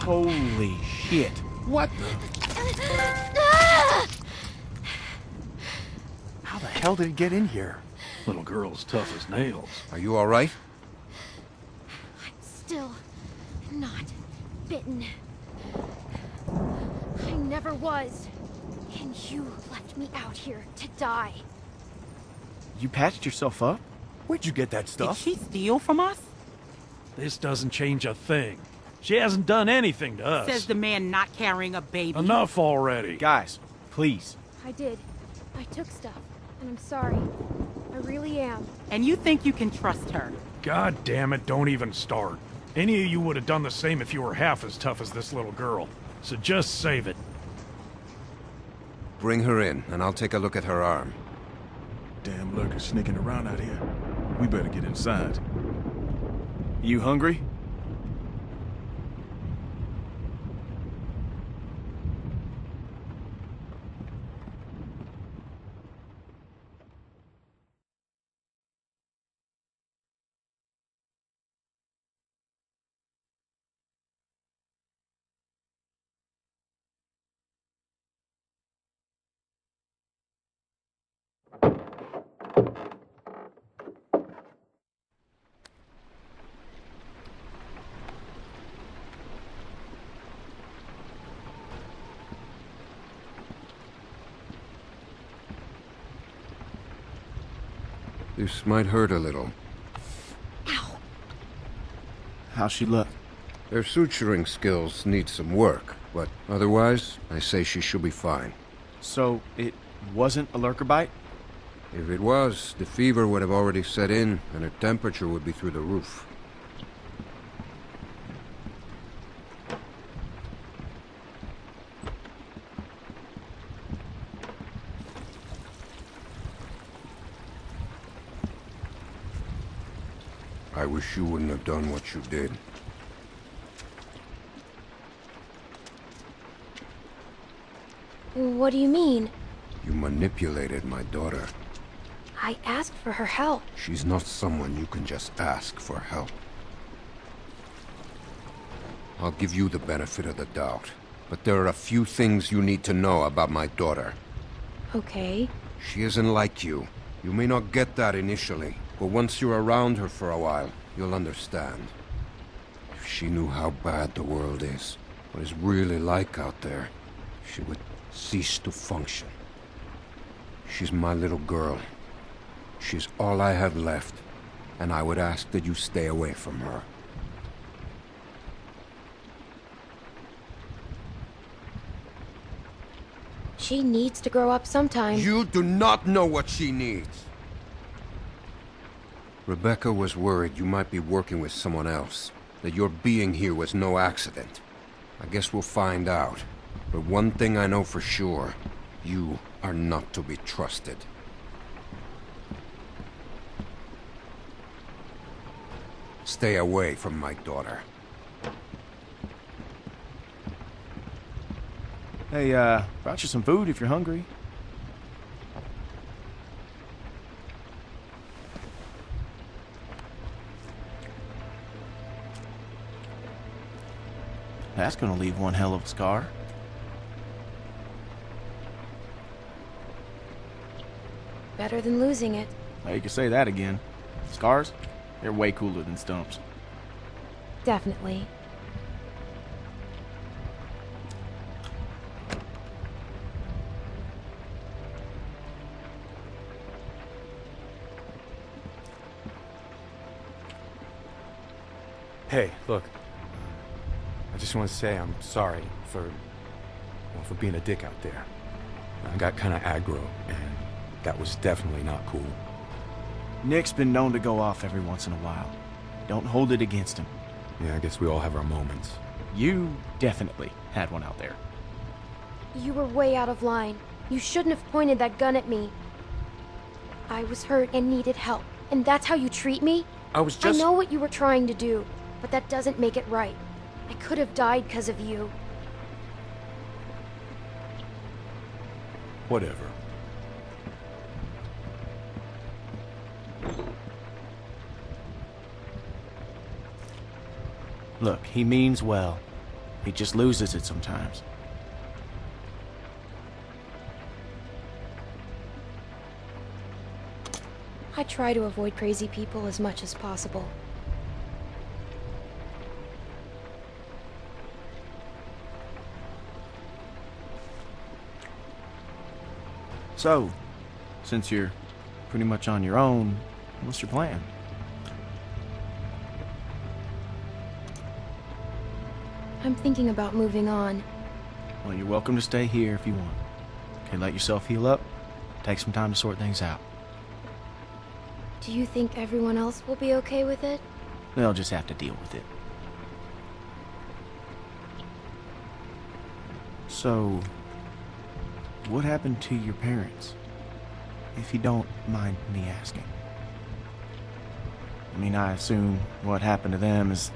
Holy shit. What the? How the hell did it get in here? Little girl's tough as nails. Are you all right? I'm still not bitten. I never was. And you left me out here to die. You patched yourself up? Where'd you get that Did stuff? she steal from us? This doesn't change a thing. She hasn't done anything to us. Says the man not carrying a baby. Enough already. Guys, please. I did. I took stuff, and I'm sorry. I really am. And you think you can trust her? God damn it, don't even start. Any of you would have done the same if you were half as tough as this little girl. So just save it. Bring her in, and I'll take a look at her arm. Damn lurkers sneaking around out here. We better get inside. You hungry? This might hurt a little. Ow. How's she look? Her suturing skills need some work, but otherwise, I say she should be fine. So, it wasn't a lurker bite? If it was, the fever would have already set in, and her temperature would be through the roof. I wish you wouldn't have done what you did. What do you mean? You manipulated my daughter. I asked for her help. She's not someone you can just ask for help. I'll give you the benefit of the doubt, but there are a few things you need to know about my daughter. Okay. She isn't like you. You may not get that initially, but once you're around her for a while, you'll understand. If she knew how bad the world is, what it's really like out there, she would cease to function. She's my little girl. She's all I have left, and I would ask that you stay away from her. She needs to grow up sometime. You do not know what she needs. Rebecca was worried you might be working with someone else, that your being here was no accident. I guess we'll find out. But one thing I know for sure, you are not to be trusted. Stay away from my daughter. Hey, brought you some food if you're hungry. That's gonna leave one hell of a scar. Better than losing it. Well, you can say that again. Scars? They're way cooler than stumps. Definitely. Hey, look. I just want to say I'm sorry for being a dick out there. I got kind of aggro, and that was definitely not cool. Nick's been known to go off every once in a while. Don't hold it against him. Yeah, I guess we all have our moments. You definitely had one out there. You were way out of line. You shouldn't have pointed that gun at me. I was hurt and needed help, and that's how you treat me? I was just... I know what you were trying to do, but that doesn't make it right. I could have died because of you. Whatever. Look, he means well. He just loses it sometimes. I try to avoid crazy people as much as possible. So, since you're pretty much on your own, what's your plan? I'm thinking about moving on. Well, you're welcome to stay here if you want. Okay, let yourself heal up. Take some time to sort things out. Do you think everyone else will be okay with it? They'll just have to deal with it. So, what happened to your parents? If you don't mind me asking. I mean, I assume what happened to them is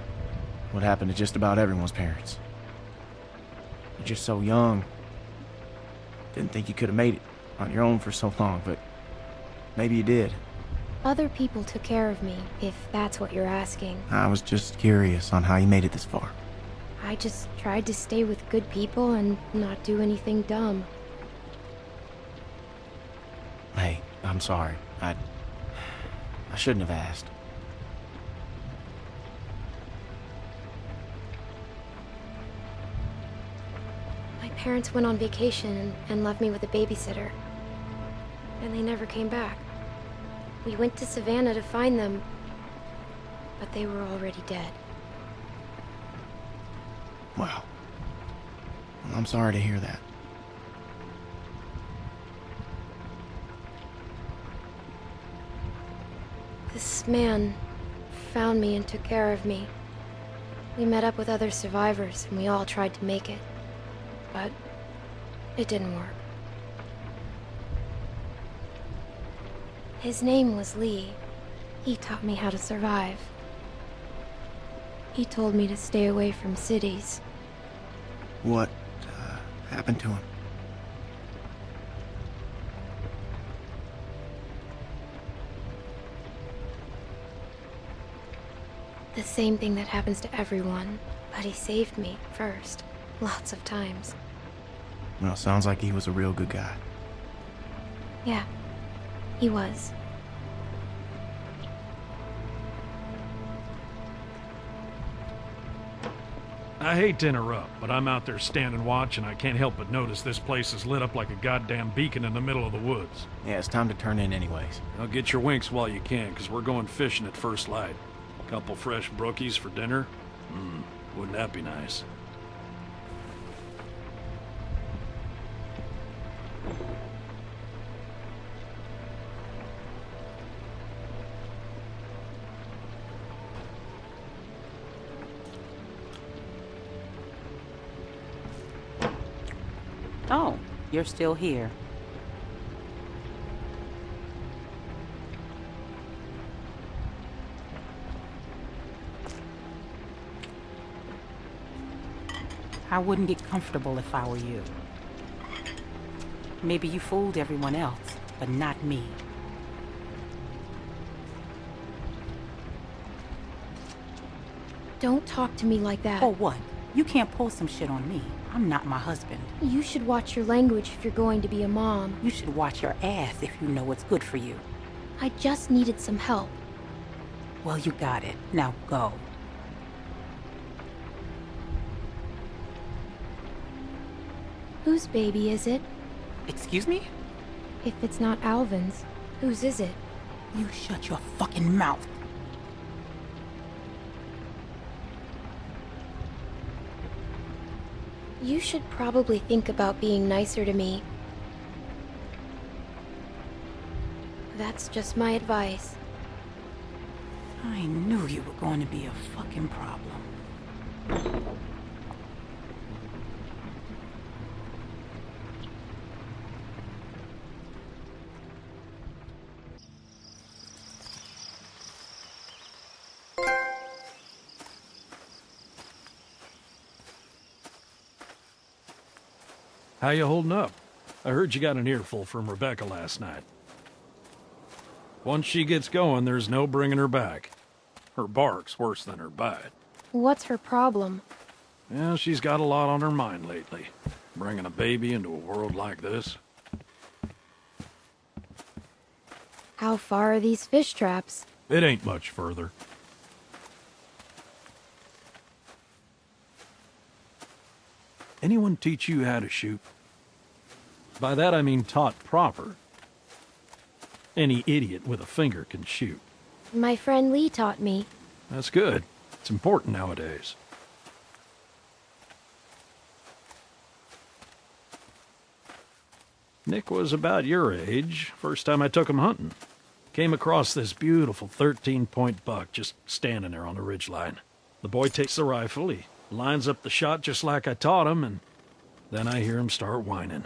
what happened to just about everyone's parents. You're just so young. Didn't think you could have made it on your own for so long, but maybe you did. Other people took care of me, if that's what you're asking. I was just curious on how you made it this far. I just tried to stay with good people and not do anything dumb. Hey, I'm sorry. I shouldn't have asked. My parents went on vacation and left me with a babysitter. And they never came back. We went to Savannah to find them, but they were already dead. Wow. I'm sorry to hear that. This man found me and took care of me. We met up with other survivors and we all tried to make it. But it didn't work. His name was Lee. He taught me how to survive. He told me to stay away from cities. What happened to him? The same thing that happens to everyone, but he saved me first, lots of times. Well, sounds like he was a real good guy. Yeah, he was. I hate to interrupt, but I'm out there standing watch and I can't help but notice this place is lit up like a goddamn beacon in the middle of the woods. Yeah, it's time to turn in anyways. Now get your winks while you can, because we're going fishing at first light. Couple fresh brookies for dinner? Wouldn't that be nice? Oh, you're still here. I wouldn't get comfortable if I were you. Maybe you fooled everyone else, but not me. Don't talk to me like that. Or what? You can't pull some shit on me. I'm not my husband. You should watch your language if you're going to be a mom. You should watch your ass if you know what's good for you. I just needed some help. Well, you got it. Now go. Whose baby is it? Excuse me? If it's not Alvin's, whose is it? You shut your fucking mouth. You should probably think about being nicer to me. That's just my advice. I knew you were going to be a fucking problem. How you holding up? I heard you got an earful from Rebecca last night. Once she gets going, there's no bringing her back. Her bark's worse than her bite. What's her problem? Yeah, she's got a lot on her mind lately. Bringing a baby into a world like this. How far are these fish traps? It ain't much further. Anyone teach you how to shoot? By that I mean taught proper. Any idiot with a finger can shoot. My friend Lee taught me. That's good. It's important nowadays. Nick was about your age, first time I took him hunting. Came across this beautiful 13-point buck just standing there on the ridgeline. The boy takes the rifle, he lines up the shot just like I taught him, and then I hear him start whining.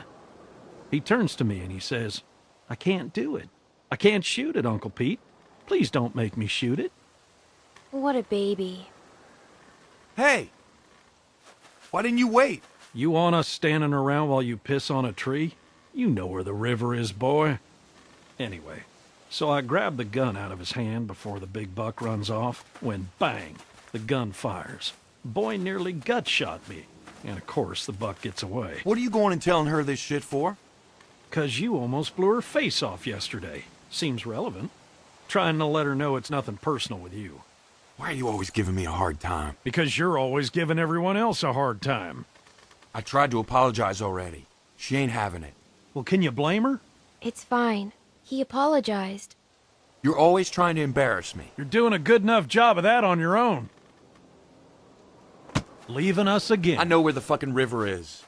He turns to me and he says, "I can't do it. I can't shoot it, Uncle Pete. Please don't make me shoot it." What a baby. Hey! Why didn't you wait? You want us standing around while you piss on a tree? You know where the river is, boy. Anyway, so I grab the gun out of his hand before the big buck runs off, when bang, the gun fires. Boy nearly gut shot me, and of course the buck gets away. What are you going and telling her this shit for? 'Cause you almost blew her face off yesterday. Seems relevant. Trying to let her know it's nothing personal with you. Why are you always giving me a hard time? Because you're always giving everyone else a hard time. I tried to apologize already. She ain't having it. Well, can you blame her? It's fine. He apologized. You're always trying to embarrass me. You're doing a good enough job of that on your own. Leaving us again. I know where the fucking river is.